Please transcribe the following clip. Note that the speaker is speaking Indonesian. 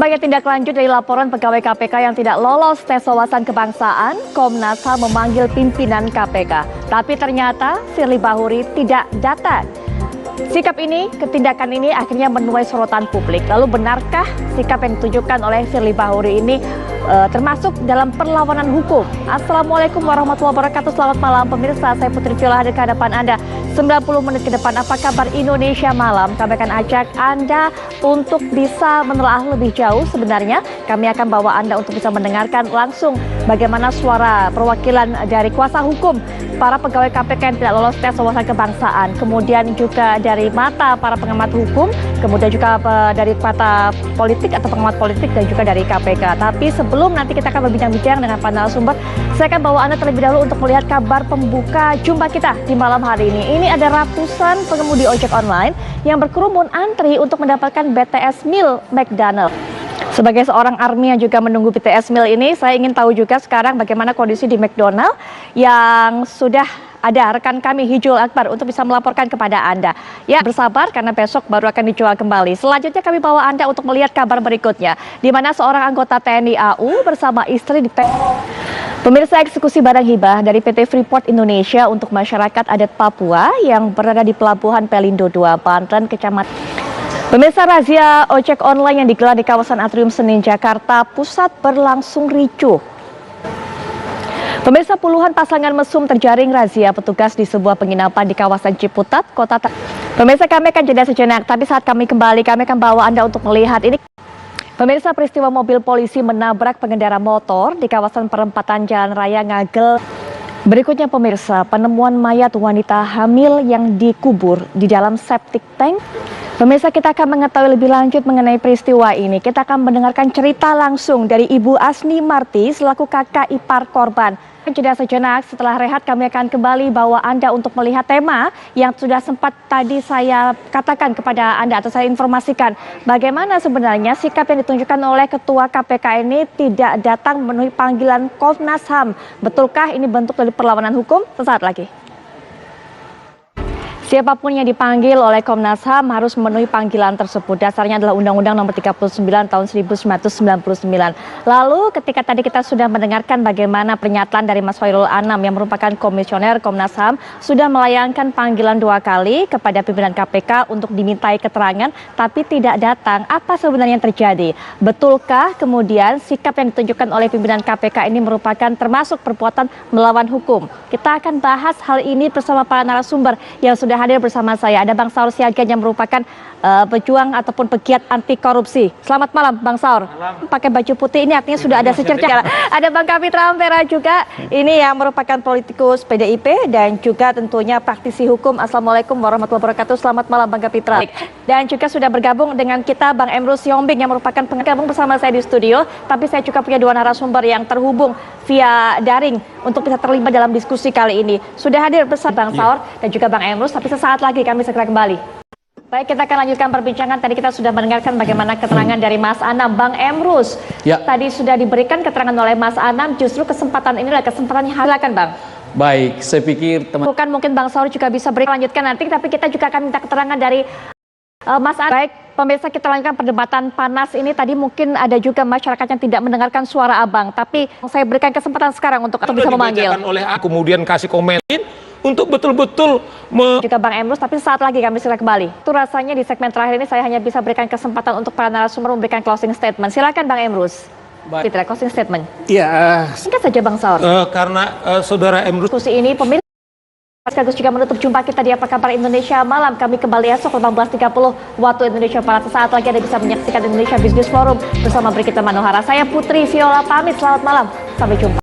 Sebagai tindak lanjut dari laporan pegawai KPK yang tidak lolos tes wawasan kebangsaan, Komnas HAM memanggil pimpinan KPK. Tapi ternyata Firly Bahuri tidak datang. Sikap ini, ketindakan ini akhirnya menuai sorotan publik. Lalu benarkah sikap yang ditunjukkan oleh Firly Bahuri ini termasuk dalam perlawanan hukum? Assalamualaikum warahmatullahi wabarakatuh. Selamat malam pemirsa, saya Putri Viola hadir ke hadapan Anda 90 menit ke depan. Apa kabar Indonesia Malam? Kami akan ajak Anda untuk bisa menelaah lebih jauh. Sebenarnya kami akan bawa Anda untuk bisa mendengarkan langsung bagaimana suara perwakilan dari kuasa hukum para pegawai KPK yang tidak lolos tes wawasan kebangsaan, kemudian juga dari mata para pengamat hukum, kemudian juga dari mata politik atau pengamat politik dan juga dari KPK. Tapi sebelum nanti kita akan berbincang-bincang dengan para narasumber, saya akan bawa Anda terlebih dahulu untuk melihat kabar pembuka jumpa kita di malam hari ini. Ini ada ratusan pengemudi ojek online yang berkerumun antri untuk mendapatkan BTS Meal McDonald. Sebagai seorang ARMY yang juga menunggu BTS Meal ini, saya ingin tahu juga sekarang bagaimana kondisi di McDonald yang sudah ada rekan kami Hijul Akbar untuk bisa melaporkan kepada Anda. Ya, bersabar karena besok baru akan dijual kembali. Selanjutnya kami bawa Anda untuk melihat kabar berikutnya, di mana seorang anggota TNI AU bersama istri di Pemirsa, eksekusi barang hibah dari PT Freeport Indonesia untuk masyarakat adat Papua yang berada di Pelabuhan Pelindo 2, Banten, Kecamatan. Pemirsa, razia ojek online yang digelar di kawasan Atrium Senin, Jakarta Pusat berlangsung ricuh. Pemirsa, puluhan pasangan mesum terjaring razia petugas di sebuah penginapan di kawasan Ciputat, Kota Pemirsa, kami akan jeda sejenak, tapi saat kami kembali, kami akan bawa Anda untuk melihat ini. Pemirsa, peristiwa mobil polisi menabrak pengendara motor di kawasan perempatan Jalan Raya Ngagel. Berikutnya pemirsa, penemuan mayat wanita hamil yang dikubur di dalam septic tank. Pemirsa, kita akan mengetahui lebih lanjut mengenai peristiwa ini. Kita akan mendengarkan cerita langsung dari Ibu Asni Marti selaku kakak ipar korban. Jeda sejenak, setelah rehat kami akan kembali bawa Anda untuk melihat tema yang sudah sempat tadi saya katakan kepada Anda atau saya informasikan. Bagaimana sebenarnya sikap yang ditunjukkan oleh Ketua KPK ini tidak datang memenuhi panggilan Komnas HAM. Betulkah ini bentuk dari perlawanan hukum? Sesaat lagi. Siapapun yang dipanggil oleh Komnas HAM harus memenuhi panggilan tersebut. Dasarnya adalah Undang-Undang Nomor 39 Tahun 1999. Lalu ketika tadi kita sudah mendengarkan bagaimana pernyataan dari Mas Khairul Anam yang merupakan komisioner Komnas HAM sudah melayangkan panggilan 2 kali kepada pimpinan KPK untuk dimintai keterangan tapi tidak datang. Apa sebenarnya yang terjadi? Betulkah kemudian sikap yang ditunjukkan oleh pimpinan KPK ini merupakan termasuk perbuatan melawan hukum? Kita akan bahas hal ini bersama para narasumber yang sudah hadir bersama saya. Ada Bang Saur Siagian yang merupakan pejuang ataupun pegiat anti korupsi. Selamat malam Bang Saur. Malam. Pakai baju putih ini artinya sudah ada secerca. Ada Bang Kapitra Ampera juga, ini yang merupakan politikus PDIP dan juga tentunya praktisi hukum. Assalamualaikum warahmatullahi wabarakatuh. Selamat malam Bang Kapitra. Dan juga sudah bergabung dengan kita Bang Emrus Yombing yang merupakan penggabung bersama saya di studio. Tapi saya juga punya 2 narasumber yang terhubung via daring untuk bisa terlibat dalam diskusi kali ini. Sudah hadir bersama Bang Saur dan juga Bang Emrus, tapi sesaat lagi kami segera kembali. Baik, kita akan lanjutkan perbincangan. Tadi kita sudah mendengarkan bagaimana keterangan dari Mas Anam. Bang Emrus, tadi sudah diberikan keterangan oleh Mas Anam, justru kesempatan ini adalah kesempatan yang silakan Bang. Baik, saya pikir bukan mungkin Bang Saur juga bisa lanjutkan nanti, tapi kita juga akan minta keterangan dari Mas Anam. Baik, pemirsa, kita lanjutkan perdebatan panas ini. Tadi mungkin ada juga masyarakat yang tidak mendengarkan suara Abang, tapi saya berikan kesempatan sekarang untuk bisa memanggil. Oleh aku, kemudian kasih komenin untuk betul-betul juga Bang Emrus, tapi saat lagi kami segera kembali. Itu rasanya di segmen terakhir ini saya hanya bisa berikan kesempatan untuk para narasumber memberikan closing statement. Silakan Bang Emrus. Baik. Closing statement. Iya. Singkat saja Bang Saur. Karena saudara Emrus. Diskusi ini pemirsa sekaligus juga menutup jumpa kita di Apa Kabar Indonesia Malam. Kami kembali esok 18.30 waktu Indonesia Barat. Sesaat lagi Anda bisa menyaksikan Indonesia Business Forum bersama Brigita Manohara. Saya Putri Viola pamit. Selamat malam. Sampai jumpa.